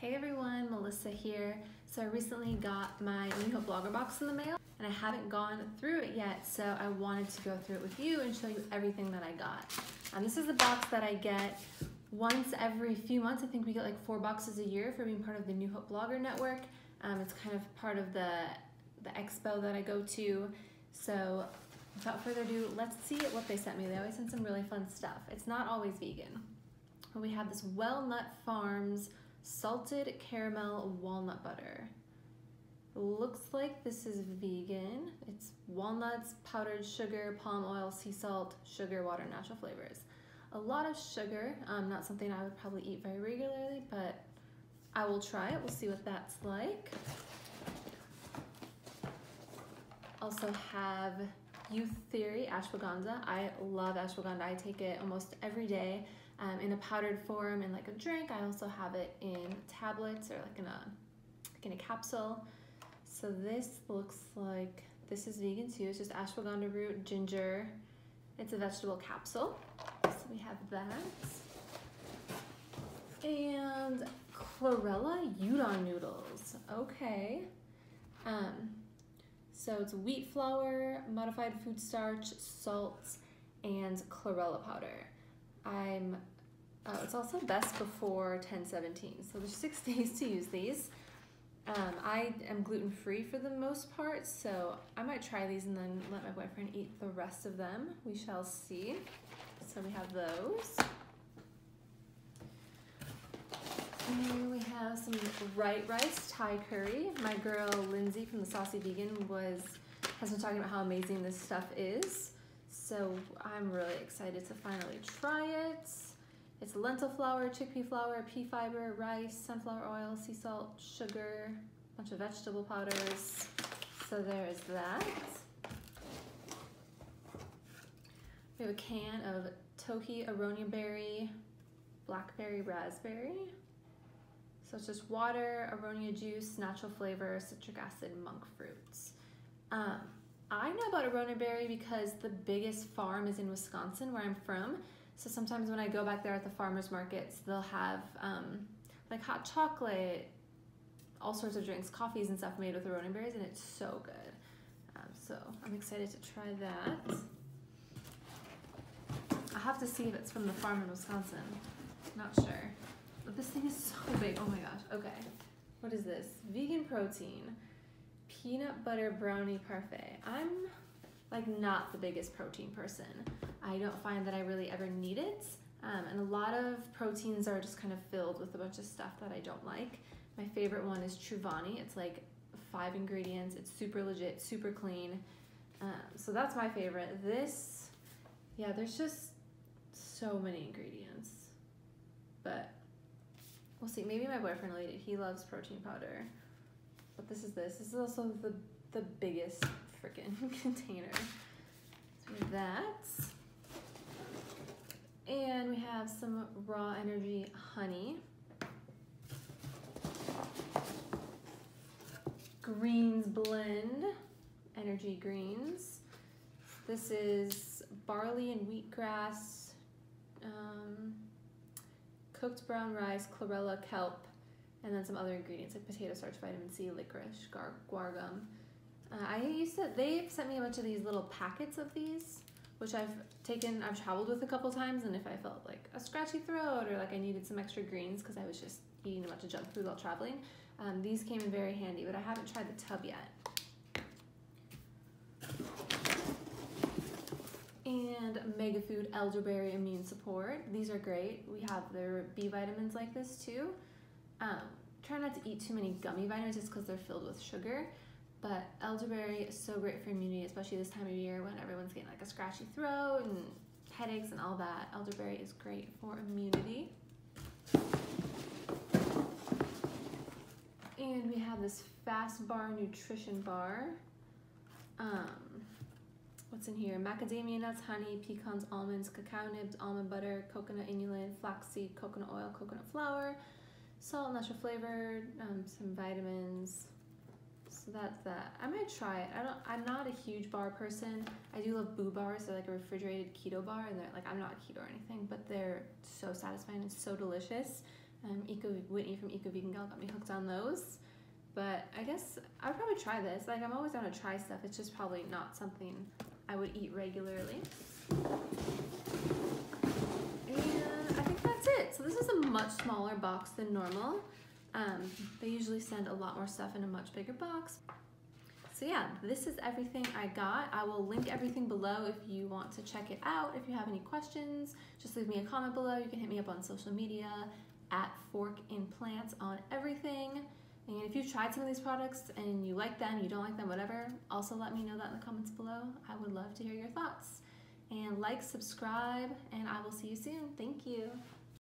Hey everyone, Melissa here. So I recently got my New Hope Blogger box in the mail and I haven't gone through it yet, so I wanted to go through it with you and show you everything that I got. This is the box that I get once every few months. I think we get like 4 boxes a year for being part of the New Hope Blogger Network. It's kind of part of the expo that I go to. So without further ado, let's see what they sent me. They always send some really fun stuff. It's not always vegan. But we have this Walnut Farms salted caramel walnut butter. Looks like this is vegan. It's walnuts, powdered sugar, palm oil, sea salt, sugar, water, natural flavors. A lot of sugar, not something I would probably eat very regularly, but I will try it. We'll see what that's like. Also have Youth Theory ashwagandha. I love ashwagandha. I take it almost every day. In a powdered form and like a drink. I also have it in tablets or like in a capsule. So this looks like this is vegan too. It's just ashwagandha root, ginger. It's a vegetable capsule. So we have that. And chlorella udon noodles. Okay. So it's wheat flour, modified food starch, salt, and chlorella powder. It's also best before 10/17, so there's 6 days to use these. I am gluten-free for the most part, so I might try these and then let my boyfriend eat the rest of them. We shall see. So we have those. And we have some white rice Thai curry. My girl Lindsay from the Saucy Vegan has been talking about how amazing this stuff is. So I'm really excited to finally try it. It's lentil flour, chickpea flour, pea fiber, rice, sunflower oil, sea salt, sugar, a bunch of vegetable powders. So there's that. We have a can of Tohi aronia berry, blackberry raspberry. So it's just water, aronia juice, natural flavor, citric acid, monk fruits. I know about aronia berry because the biggest farm is in Wisconsin, where I'm from. So sometimes when I go back there at the farmers markets, they'll have like hot chocolate, all sorts of drinks, coffees and stuff made with aronia berries, and it's so good. So I'm excited to try that. I'll have to see if it's from the farm in Wisconsin. Not sure. But this thing is so big. Oh my gosh. Okay. What is this? Vegan protein. Peanut butter brownie parfait. I'm like not the biggest protein person. I don't find that I really ever need it. And a lot of proteins are just kind of filled with a bunch of stuff that I don't like. My favorite one is Truvani. It's like 5 ingredients. It's super legit, super clean. So that's my favorite. This, yeah, there's just so many ingredients. But we'll see. Maybe my boyfriend will eat it. He loves protein powder. But this is also the biggest freaking container. So we have that. And we have some raw energy honey. Greens blend, energy greens. This is barley and wheatgrass, cooked brown rice, chlorella, kelp, and then some other ingredients like potato starch, vitamin C, licorice, guar gum. They've sent me a bunch of these little packets of these, which I've traveled with a couple times, and if I felt like a scratchy throat or like I needed some extra greens because I was just eating a bunch of junk food while traveling, these came in very handy, but I haven't tried the tub yet. And Mega Food elderberry immune support. These are great. We have their B vitamins like this too. Try not to eat too many gummy vitamins just because they're filled with sugar. But elderberry is so great for immunity, especially this time of year when everyone's getting like a scratchy throat and headaches and all that. Elderberry is great for immunity. And we have this Fast Bar Nutrition Bar. What's in here? Macadamia nuts, honey, pecans, almonds, cacao nibs, almond butter, coconut inulin, flaxseed, coconut oil, coconut flour, salt, natural flavor, some vitamins. So that's that. I might try it. I'm not a huge bar person. I do love Boo bars. They're like a refrigerated keto bar, and they're like, I'm not keto or anything, but they're so satisfying and so delicious. Whitney from Eco Vegan Gal got me hooked on those. But I guess I would probably try this. Like, I'm always down to try stuff. It's just probably not something I would eat regularly. And I think that's it. So this is a much smaller box than normal. They usually send a lot more stuff in a much bigger box. So yeah, this is everything I got. I will link everything below if you want to check it out. If you have any questions, just leave me a comment below. You can hit me up on social media at Forkin Plants on everything. And if you've tried some of these products and you like them, you don't like them, whatever, also let me know that in the comments below. I would love to hear your thoughts. And like, subscribe, and I will see you soon. Thank you.